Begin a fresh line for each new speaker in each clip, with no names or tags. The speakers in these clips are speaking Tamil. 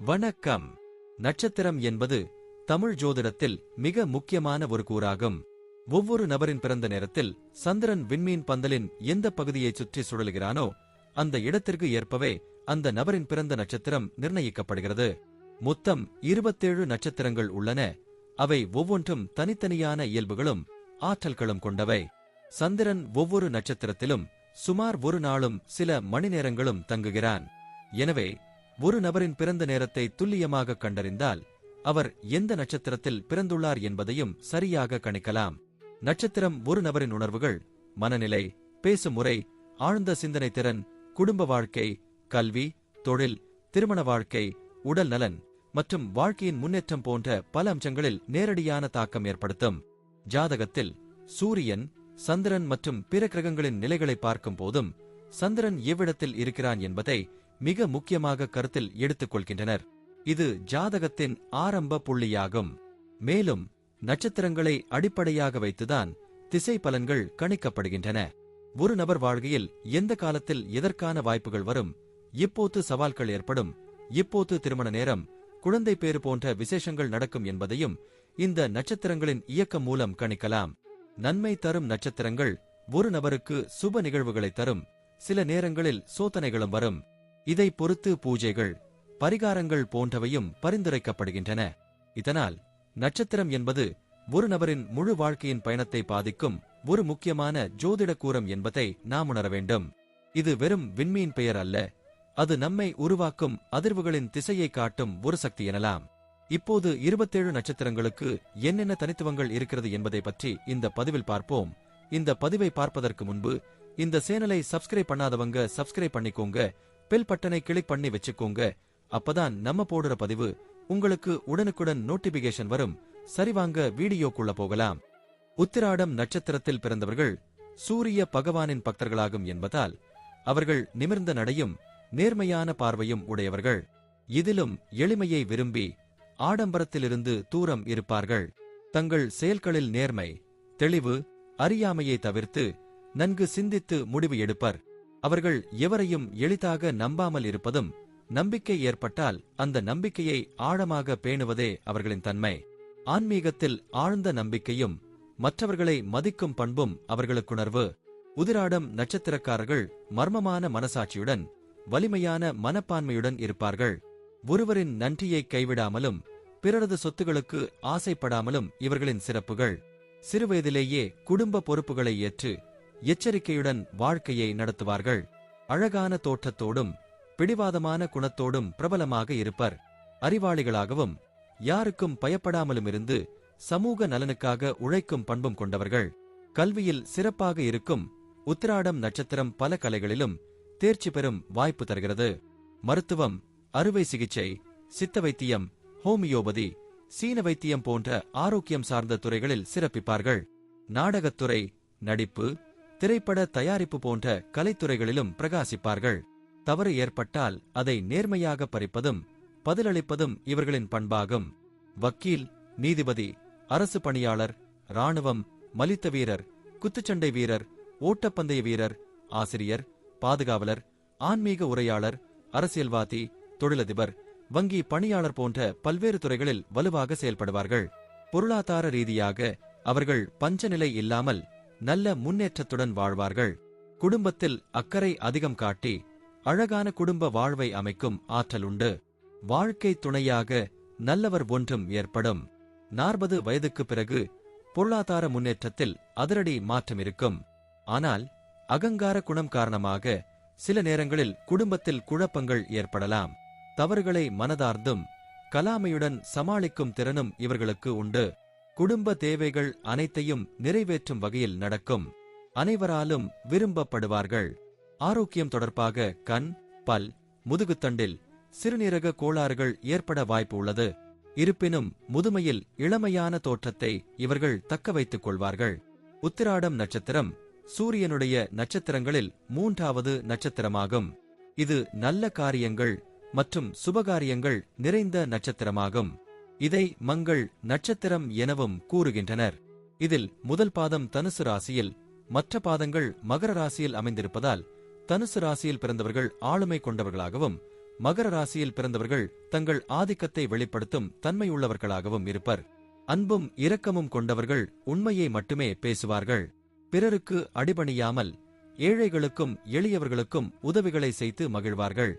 வணக்கம். நட்சத்திரம் என்பது தமிழ் ஜோதிடத்தில் மிக முக்கியமான ஒரு கூறாகும். ஒவ்வொரு நபரின் பிறந்த நேரத்தில் சந்திரன் விண்மீன் பந்தலின் எந்த பகுதியை சுற்றி சுழலுகிறானோ அந்த இடத்திற்கு ஏற்பவே அந்த நபரின் பிறந்த நட்சத்திரம் நிர்ணயிக்கப்படுகிறது. மொத்தம் 27 நட்சத்திரங்கள் உள்ளன. அவை ஒவ்வொன்றும் தனித்தனியான இயல்புகளும் ஆற்றல்களும் கொண்டவை. சந்திரன் ஒவ்வொரு நட்சத்திரத்திலும் சுமார் ஒரு நாளும் சில மணி நேரங்களும் தங்குகிறான். எனவே ஒரு நபரின் பிறந்த நேரத்தை துல்லியமாக கண்டறிந்தால் அவர் எந்த நட்சத்திரத்தில் பிறந்துள்ளார் என்பதையும் சரியாக கணிக்கலாம். நட்சத்திரம் ஒரு நபரின் உணர்வுகள், மனநிலை, பேசும் முறை, ஆழ்ந்த சிந்தனை திறன், குடும்ப வாழ்க்கை, கல்வி, தொழில், திருமண வாழ்க்கை, உடல் நலன் மற்றும் வாழ்க்கையின் முன்னேற்றம் போன்ற பல அம்சங்களில் நேரடியான தாக்கம் ஏற்படுத்தும். ஜாதகத்தில் சூரியன், சந்திரன் மற்றும் பிற கிரகங்களின் நிலைகளை பார்க்கும் போதும் சந்திரன் எவ்விடத்தில் இருக்கிறான் என்பதை மிக முக்கியமாக கருத்தில் எடுத்துக் கொள்கின்றனர். இது ஜாதகத்தின் ஆரம்ப புள்ளியாகும். மேலும் நட்சத்திரங்களை அடிப்படையாக வைத்துதான் திசை பலன்கள் கணிக்கப்படுகின்றன. ஒரு நபர் வாழ்க்கையில் எந்த காலத்தில் எதற்கான வாய்ப்புகள் வரும், எப்போது சவால்கள் ஏற்படும், எப்போது திருமண நேரம், குழந்தை பேறு போன்ற விசேஷங்கள் நடக்கும் என்பதையும் இந்த நட்சத்திரங்களின் இயக்கம் மூலம் கணிக்கலாம். நன்மை தரும் நட்சத்திரங்கள் ஒரு நபருக்கு சுப நிகழ்வுகளை தரும். சில நேரங்களில் சோதனைகளும் வரும். இதை பொறுத்து பூஜைகள், பரிகாரங்கள் போன்றவையும் பரிந்துரைக்கப்படுகின்றன. இதனால் நட்சத்திரம் என்பது ஒரு நபரின் முழு வாழ்க்கையின் பயணத்தை பாதிக்கும் ஒரு முக்கியமான ஜோதிட கூறம் என்பதை நாம் உணர வேண்டும். இது வெறும் விண்மீன் பெயர் அல்ல, அது நம்மை உருவாக்கும் அதிர்வுகளின் திசையை காட்டும் ஒரு சக்தி எனலாம். இப்போது 27 நட்சத்திரங்களுக்கு என்னென்ன தனித்துவங்கள் இருக்கிறது என்பதை பற்றி இந்த பதிவில் பார்ப்போம். இந்த பதிவை பார்ப்பதற்கு முன்பு இந்த சேனலை சப்ஸ்கிரைப் பண்ணாதவங்க சப்ஸ்கிரைப் பண்ணிக்கோங்க, பெல் பட்டனை கிளிக் பண்ணி வச்சுக்கோங்க. அப்பதான் நம்ம போடுற பதிவு உங்களுக்கு உடனுக்குடன் நோட்டிபிகேஷன் வரும். சரிவாங்க வீடியோக்குள்ள போகலாம். உத்திராடம் நட்சத்திரத்தில் பிறந்தவர்கள் சூரிய பகவானின் பக்தர்களாகும் என்பதால் அவர்கள் நிமிர்ந்த நடையும் நேர்மையான பார்வையும் உடையவர்கள். இதிலும் எளிமையை விரும்பி ஆடம்பரத்திலிருந்து தூரம் இருப்பார்கள். தங்கள் செயல்களில் நேர்மை, தெளிவு, அறியாமையை தவிர்த்து நன்கு சிந்தித்து முடிவு எடுப்பர். அவர்கள் எவரையும் எளிதாக நம்பாமல் இருப்பதும், நம்பிக்கை ஏற்பட்டால் அந்த நம்பிக்கையை ஆழமாக பேணுவதே அவர்களின் தன்மை. ஆன்மீகத்தில் ஆழ்ந்த நம்பிக்கையும் மற்றவர்களை மதிக்கும் பண்பும் அவர்களுக்குணர்வு. உதிராடம் நட்சத்திரக்காரர்கள் மர்மமான மனசாட்சியுடன், வலிமையான மனப்பான்மையுடன் இருப்பார்கள். ஒருவரின் நன்றியை கைவிடாமலும் பிறரது சொத்துகளுக்கு ஆசைப்படாமலும் இவர்களின் சிறப்புகள். சிறுவயதிலேயே குடும்ப பொறுப்புகளை ஏற்று எச்சரிக்கையுடன் வாழ்க்கையை நடத்துவார்கள். அழகான தோற்றத்தோடும் பிடிவாதமான குணத்தோடும் பிரபலமாக இருப்பர். அறிவாளிகளாகவும் யாருக்கும் பயப்படாமலும் இருந்து சமூக நலனுக்காக உழைக்கும் பண்பும் கொண்டவர்கள். கல்வியில் சிறப்பாக இருக்கும் உத்திராடம் நட்சத்திரம் பல கலைகளிலும் தேர்ச்சி பெறும் வாய்ப்பு தருகிறது. மருத்துவம், அறுவை சிகிச்சை, சித்த வைத்தியம், ஹோமியோபதி, சீன வைத்தியம் போன்ற ஆரோக்கியம் சார்ந்த துறைகளில் சிறப்பிப்பார்கள். நாடகத்துறை, நடிப்பு, திரைப்பட தயாரிப்பு போன்ற கலைத்துறைகளிலும் பிரகாசிப்பார்கள். தவறு ஏற்பட்டால் அதை நேர்மையாக பறிப்பதும் பதிலளிப்பதும் இவர்களின் பண்பாகும். வக்கீல், நீதிபதி, அரசு பணியாளர், இராணுவம், மல்யுத்த வீரர், குத்துச்சண்டை வீரர், ஓட்டப்பந்தய வீரர், ஆசிரியர், பாதுகாவலர், ஆன்மீக உரையாளர், அரசியல்வாதி, தொழிலதிபர், வங்கி பணியாளர் போன்ற பல்வேறு துறைகளில் வலுவாக செயல்படுவார்கள். பொருளாதார ரீதியாக அவர்கள் பஞ்சநிலை இல்லாமல் நல்ல முன்னேற்றத்துடன் வாழ்வார்கள். குடும்பத்தில் அக்கறை அதிகம் காட்டி அழகான குடும்ப வாழ்வை அமைக்கும் ஆற்றல் உண்டு. வாழ்க்கை துணையாக நல்லவர் ஒன்றும் ஏற்படும். 40 வயதுக்கு பிறகு பொருளாதார முன்னேற்றத்தில் அதிரடி மாற்றம் இருக்கும். ஆனால் அகங்கார குணம் காரணமாக சில நேரங்களில் குடும்பத்தில் குழப்பங்கள் ஏற்படலாம். தவறுகளை மனதார்ந்தும் கலாமையுடன் சமாளிக்கும் திறனும் இவர்களுக்கு உண்டு. குடும்ப தேவைகள் அனைத்தையும் நிறைவேற்றும் வகையில் நடக்கும். அனைவராலும் விரும்பப்படுவார்கள். ஆரோக்கியம் தொடர்பாக கண், பல், முதுகுத்தண்டில் சிறுநீரக கோளாறுகள் ஏற்பட வாய்ப்பு உள்ளது. இருப்பினும் முதுமையில் இளமையான தோற்றத்தை இவர்கள் தக்க வைத்துக் கொள்வார்கள். உத்திராடம் நட்சத்திரம் சூரியனுடைய நட்சத்திரங்களில் 3வது நட்சத்திரமாகும். இது நல்ல காரியங்கள் மற்றும் சுபகாரியங்கள் நிறைந்த நட்சத்திரமாகும். இதை மங்கள் நட்சத்திரம் எனவும் கூறுகின்றனர். இதில் முதல் பாதம் தனுசு ராசியில், மற்ற பாதங்கள் மகர ராசியில் அமைந்திருப்பதால் தனுசு ராசியில் பிறந்தவர்கள் ஆளுமை கொண்டவர்களாகவும் மகர ராசியில் பிறந்தவர்கள் தங்கள் ஆதிக்கத்தை வெளிப்படுத்தும் தன்மையுள்ளவர்களாகவும் இருப்பர். அன்பும் இரக்கமும் கொண்டவர்கள் உண்மையை மட்டுமே பேசுவார்கள். பிறருக்கு அடிபணியாமல் ஏழைகளுக்கும் எளியவர்களுக்கும் உதவிகளை செய்து மகிழ்வார்கள்.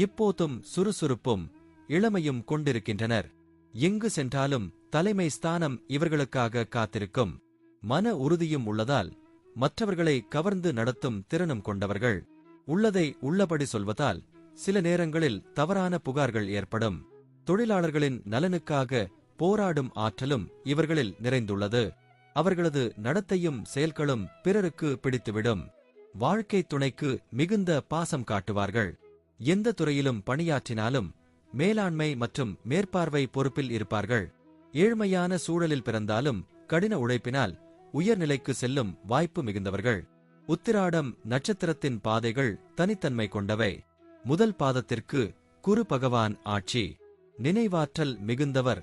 இப்போதும் சுறுசுறுப்பும் இளமையும் கொண்டிருக்கின்றனர். எங்கு சென்றாலும் தலைமை ஸ்தானம் இவர்களுக்காக காத்திருக்கும். மன உறுதியும் உள்ளதால் மற்றவர்களை கவர்ந்து நடத்தும் திறனும் கொண்டவர்கள். உள்ளதை உள்ளபடி சொல்வதால் சில நேரங்களில் தவறான புகார்கள் ஏற்படும். தொழிலாளர்களின் நலனுக்காக போராடும் ஆற்றலும் இவர்களில் நிறைந்துள்ளது. அவர்களது நடத்தையும் செயல்களும் பிறருக்கு பிடித்துவிடும். வாழ்க்கை துணைக்கு மிகுந்த பாசம் காட்டுவார்கள். எந்த துறையிலும் பணியாற்றினாலும் மேலாண்மை மற்றும் மேற்பார்வை பொறுப்பில் இருப்பார்கள். ஏழ்மையான சூழலில் பிறந்தாலும் கடின உழைப்பினால் உயர்நிலைக்கு செல்லும் வாய்ப்பு மிகுந்தவர்கள். உத்திராடம் நட்சத்திரத்தின் பாதைகள் தனித்தன்மை கொண்டவை. முதல் பாதத்திற்கு குரு பகவான் ஆட்சி. நினைவாற்றல் மிகுந்தவர்.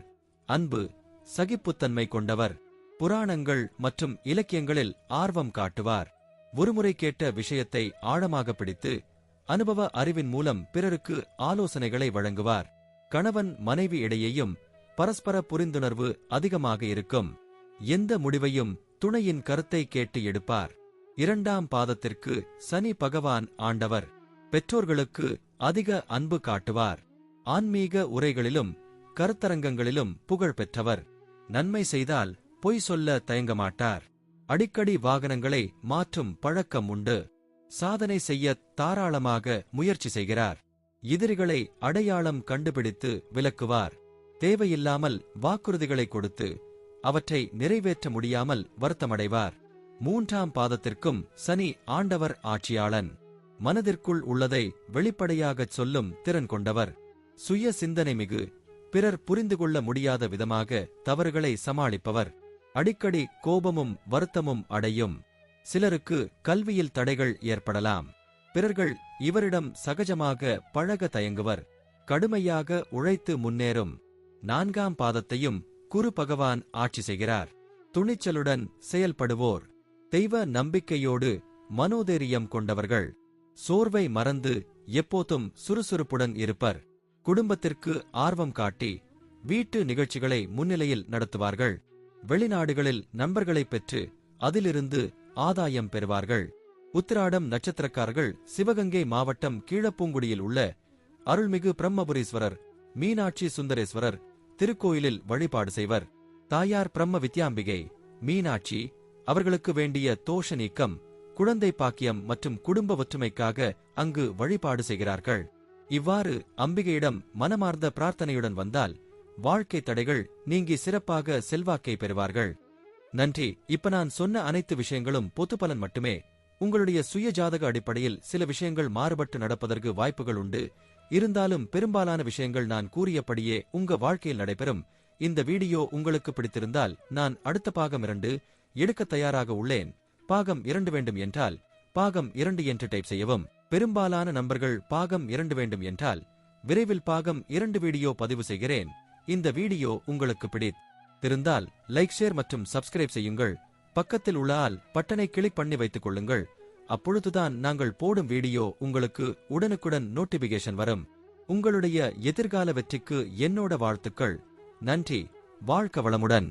அன்பு சகிப்புத்தன்மை கொண்டவர். புராணங்கள் மற்றும் இலக்கியங்களில் ஆர்வம் காட்டுவார். ஒருமுறை கேட்ட விஷயத்தை ஆழமாக பிடித்து அனுபவ அறிவின் மூலம் பிறருக்கு ஆலோசனைகளை வழங்குவார். கணவன் மனைவி இடையேயும் பரஸ்பர புரிந்துணர்வு அதிகமாக இருக்கும். எந்த முடிவையும் துணையின் கருத்தை கேட்டு எடுப்பார். இரண்டாம் பாதத்திற்கு சனி பகவான் ஆண்டவர். பெற்றோர்களுக்கு அதிக அன்பு காட்டுவார். ஆன்மீக உரைகளிலும் கருத்தரங்கங்களிலும் புகழ் பெற்றவர். நன்மை செய்தால் பொய் சொல்ல தயங்கமாட்டார். அடிக்கடி வாகனங்களை மாற்றும் பழக்கம் உண்டு. சாதனை செய்ய தாராளமாக முயற்சி செய்கிறார். எதிரிகளை அடையாளம் கண்டுபிடித்து விலக்குவார். தேவையில்லாமல் வாக்குறுதிகளை கொடுத்து அவற்றை நிறைவேற்ற முடியாமல் வருத்தமடைவார். மூன்றாம் பாதத்திற்கும் சனி ஆண்டவர் ஆட்சியாளன். மனதிற்குள் உள்ளதை வெளிப்படையாகச் சொல்லும் திறன் கொண்டவர். சுய சிந்தனை மிகு. பிறர் புரிந்து கொள்ள முடியாத விதமாக தவறுகளை சமாளிப்பவர். அடிக்கடி கோபமும் வருத்தமும் அடையும். சிலருக்கு கல்வியில் தடைகள் ஏற்படலாம். பிறர்கள் இவரிடம் சகஜமாக பழக தயங்குவர். கடுமையாக உழைத்து முன்னேறும். நான்காம் பாதத்தையும் குரு பகவான் ஆட்சி செய்கிறார். துணிச்சலுடன் செயல்படுவோர். தெய்வ நம்பிக்கையோடு மனோதைரியம் கொண்டவர்கள். சோர்வை மறந்து எப்போதும் சுறுசுறுப்புடன் இருப்பர். குடும்பத்திற்கு ஆர்வம் காட்டி வீட்டு நிகழ்ச்சிகளை முன்னிலையில் நடத்துவார்கள். வெளிநாடுகளில் நண்பர்களைப் பெற்று அதிலிருந்து ஆதாயம் பெறுவார்கள். உத்திராடம் நட்சத்திரக்காரர்கள் சிவகங்கை மாவட்டம் கீழப்பூங்குடியில் உள்ள அருள்மிகு பிரம்மபுரீஸ்வரர், மீனாட்சி சுந்தரேஸ்வரர் திருக்கோயிலில் வழிபாடு செய்வர். தாயார் பிரம்ம வித்யாம்பிகை, மீனாட்சி அவர்களுக்கு வேண்டிய தோஷ நீக்கம், குழந்தை பாக்கியம் மற்றும் குடும்ப ஒற்றுமைக்காக அங்கு வழிபாடு செய்கிறார்கள். இவ்வாறு அம்பிகையிடம் மனமார்ந்த பிரார்த்தனையுடன் வந்தால் வாழ்க்கை தடைகள் நீங்கி சிறப்பாக செல்வாக்கை பெறுவார்கள். நன்றி. இப்ப நான் சொன்ன அனைத்து விஷயங்களும் பொதுப்பலன் மட்டுமே. உங்களுடைய சுய ஜாதக அடிப்படையில் சில விஷயங்கள் மாறுபட்டு நடப்பதற்கு வாய்ப்புகள் உண்டு. இருந்தாலும் பெரும்பாலான விஷயங்கள் நான் கூறியபடியே உங்க வாழ்க்கையில் நடைபெறும். இந்த வீடியோ உங்களுக்கு பிடித்திருந்தால் நான் அடுத்த பாகம் 2 எடுக்க தயாராக உள்ளேன். பாகம் 2 வேண்டும் என்றால் பாகம் 2 என்று டைப் செய்யவும். பெரும்பாலான நண்பர்கள் பாகம் 2 வேண்டும் என்றால் விரைவில் பாகம் 2 வீடியோ பதிவு செய்கிறேன். இந்த வீடியோ உங்களுக்கு பிடித்திருந்தால் லைக், ஷேர் மற்றும் சப்ஸ்கிரைப் செய்யுங்கள். பக்கத்தில் உள்ள ஆல் பட்டனை கிளிக் பண்ணி வைத்துக் கொள்ளுங்கள். அப்பொழுதுதான் நாங்கள் போடும் வீடியோ உங்களுக்கு உடனுக்குடன் நோட்டிபிகேஷன் வரும். உங்களுடைய எதிர்கால வெற்றிக்கு என்னோட வாழ்த்துக்கள். நன்றி. வாழ்க வளமுடன்.